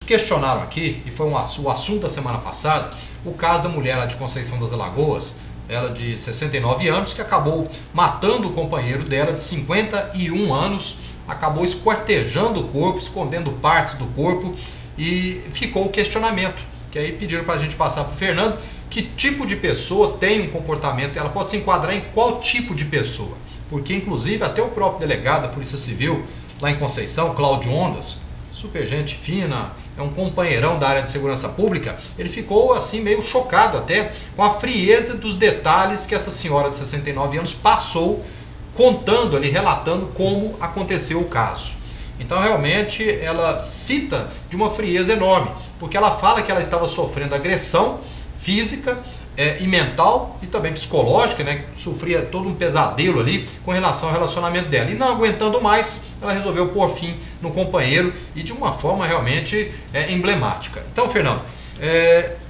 questionaram aqui, e foi o assunto da semana passada, o caso da mulher lá de Conceição das Alagoas, ela de 69 anos, que acabou matando o companheiro dela de 51 anos, acabou esquartejando o corpo, escondendo partes do corpo, e ficou o questionamento, que aí pediram para a gente passar para o Fernando, que tipo de pessoa tem um comportamento, ela pode se enquadrar em qual tipo de pessoa, porque inclusive até o próprio delegado da Polícia Civil, lá em Conceição, Cláudio Ondas, super gente fina, é um companheirão da área de segurança pública, ele ficou assim meio chocado até com a frieza dos detalhes que essa senhora de 69 anos passou, contando ali, relatando como aconteceu o caso. Então realmente ela cita de uma frieza enorme, porque ela fala que ela estava sofrendo agressão física e mental e também psicológica, né, que sofria todo um pesadelo ali com relação ao relacionamento dela. E não aguentando mais, ela resolveu pôr fim no companheiro e de uma forma realmente emblemática. Então, Fernando,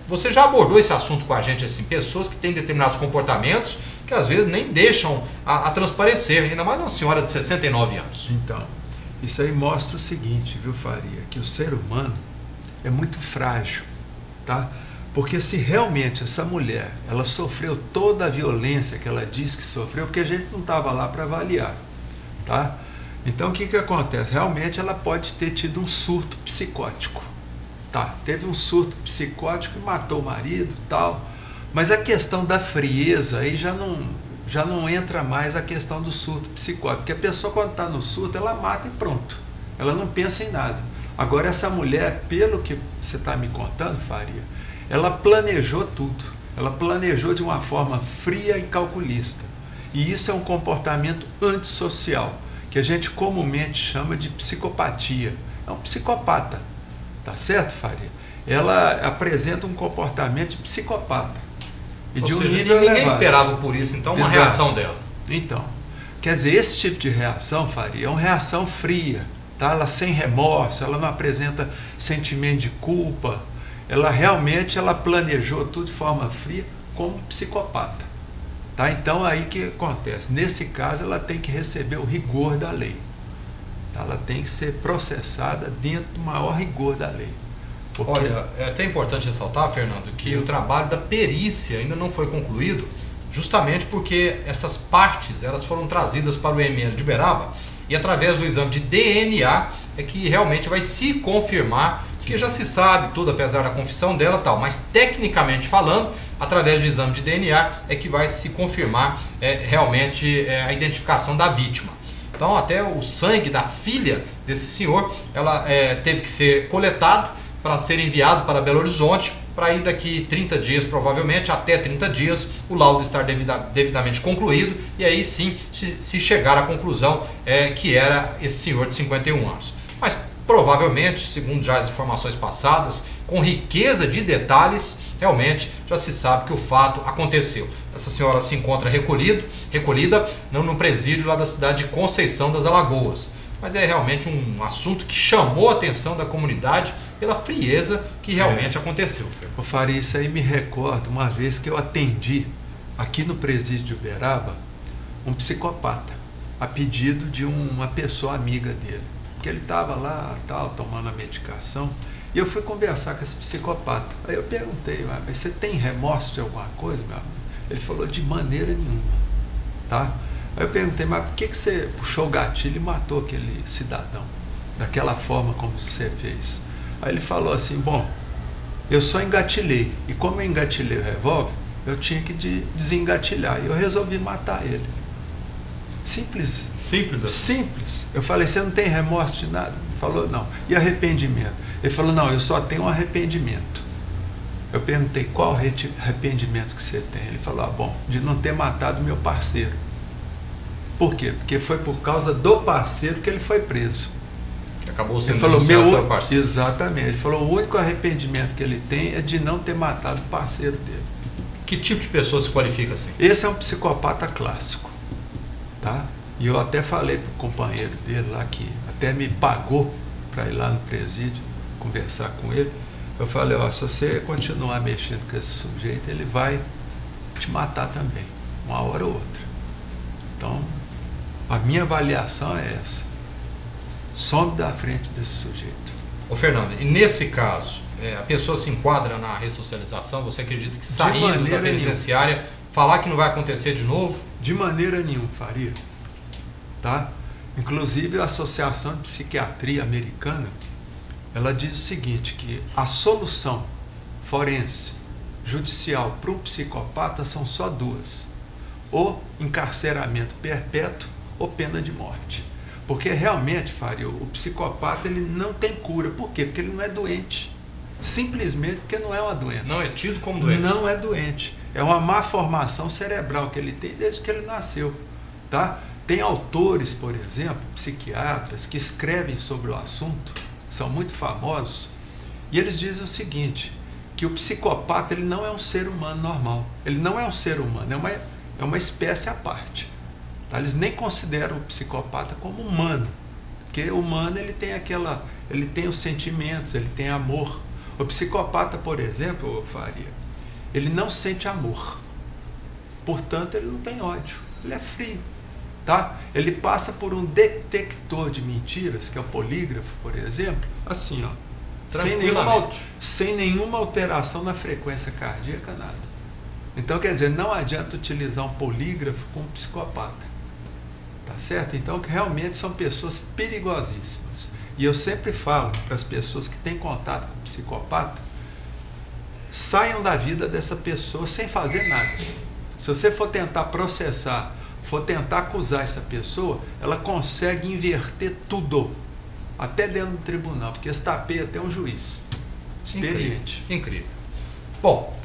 você já abordou esse assunto com a gente, assim, pessoas que têm determinados comportamentos que às vezes nem deixam a transparecer, ainda mais uma senhora de 69 anos. Então, isso aí mostra o seguinte, viu, Faria, que o ser humano é muito frágil, tá? Porque se realmente essa mulher, ela sofreu toda a violência que ela diz que sofreu, porque a gente não estava lá para avaliar, tá? Então o que acontece? Realmente ela pode ter tido um surto psicótico, tá? Teve um surto psicótico e matou o marido e tal, mas a questão da frieza aí já não entra mais a questão do surto psicótico, porque a pessoa quando está no surto, ela mata e pronto, ela não pensa em nada. Agora essa mulher, pelo que você está me contando, Faria, ela planejou tudo, ela planejou de uma forma fria e calculista. E isso é um comportamento antissocial, que a gente comumente chama de psicopatia. É um psicopata, tá certo, Faria? Ela apresenta um comportamento de psicopata. E ou de um seja, nível ninguém elevado. esperava por isso, então, uma Exato. reação dela. Então, quer dizer, esse tipo de reação, Faria, é uma reação fria, tá? Ela sem remorso, ela não apresenta sentimento de culpa, ela realmente planejou tudo de forma fria como psicopata, tá? Então aí o que acontece? Nesse caso ela tem que receber o rigor da lei, tá? Ela tem que ser processada dentro do maior rigor da lei. Porque... Olha, é até importante ressaltar, Fernando, que o trabalho da perícia ainda não foi concluído, justamente porque essas partes elas foram trazidas para o IML de Uberaba e através do exame de DNA é que realmente vai se confirmar, porque já se sabe tudo, apesar da confissão dela tal, mas tecnicamente falando, através do exame de DNA é que vai se confirmar realmente a identificação da vítima. Então até o sangue da filha desse senhor, ela teve que ser coletado para ser enviado para Belo Horizonte, para ir daqui 30 dias, provavelmente, até 30 dias, o laudo estar devidamente concluído, e aí sim se chegar à conclusão que era esse senhor de 51 anos. Mas provavelmente, segundo já as informações passadas, com riqueza de detalhes, realmente já se sabe que o fato aconteceu. Essa senhora se encontra recolhida no presídio lá da cidade de Conceição das Alagoas. Mas é realmente um assunto que chamou a atenção da comunidade pela frieza que realmente aconteceu. Eu faria isso aí, me recordo uma vez que eu atendi aqui no presídio de Uberaba um psicopata, a pedido de uma pessoa amiga dele, porque ele estava lá, tal, tomando a medicação, e eu fui conversar com esse psicopata. Aí eu perguntei, mas você tem remorso de alguma coisa, meu amigo? Ele falou, de maneira nenhuma, tá? Aí eu perguntei, mas por que você puxou o gatilho e matou aquele cidadão, daquela forma como você fez? Aí ele falou assim, bom, eu só engatilhei, e como eu engatilhei o revólver, eu tinha que desengatilhar, e eu resolvi matar ele. Simples. Simples assim? Simples. Eu falei, você não tem remorso de nada? Ele falou, não. E arrependimento? Ele falou, não, eu só tenho um arrependimento. Eu perguntei, qual arrependimento que você tem? Ele falou, bom, de não ter matado meu parceiro. Por quê? Porque foi por causa do parceiro que ele foi preso. Acabou sendo ele falou, pelo parceiro. Exatamente. Ele falou, o único arrependimento que ele tem é de não ter matado o parceiro dele. Que tipo de pessoa se qualifica assim? Esse é um psicopata clássico, tá? E eu até falei pro companheiro dele lá, que até me pagou para ir lá no presídio conversar com ele. Eu falei, ó, se você continuar mexendo com esse sujeito, ele vai te matar também, uma hora ou outra. Então, a minha avaliação é essa. Some da frente desse sujeito. Ô Fernando, e nesse caso, a pessoa se enquadra na ressocialização? Você acredita que saindo da penitenciária, falar que não vai acontecer de novo? De maneira nenhuma, Faria. Tá? Inclusive a Associação de Psiquiatria Americana, ela diz o seguinte, que a solução forense, judicial para um psicopata são só duas: ou encarceramento perpétuo ou pena de morte. Porque realmente, Faria, o psicopata ele não tem cura. Por quê? Porque ele não é doente. Simplesmente porque não é uma doença. Não é tido como doença. Não é doente. É uma má formação cerebral que ele tem desde que ele nasceu. Tá? Tem autores, por exemplo, psiquiatras, que escrevem sobre o assunto, são muito famosos, e eles dizem o seguinte, que o psicopata ele não é um ser humano normal. Ele não é um ser humano, é uma espécie à parte. Tá? Eles nem consideram o psicopata como humano, porque o humano ele tem os sentimentos, ele tem amor. O psicopata, por exemplo, Faria, ele não sente amor, portanto ele não tem ódio, ele é frio. Tá? Ele passa por um detector de mentiras, que é o polígrafo, por exemplo, assim, ó, sem nenhuma alteração na frequência cardíaca, nada. Então, quer dizer, não adianta utilizar um polígrafo com um psicopata. Tá certo? Então, realmente são pessoas perigosíssimas. E eu sempre falo para as pessoas que têm contato com o psicopata, saiam da vida dessa pessoa sem fazer nada. Se você for tentar processar, for tentar acusar essa pessoa, ela consegue inverter tudo, até dentro do tribunal, porque estapeia até um juiz experiente. Incrível. Bom,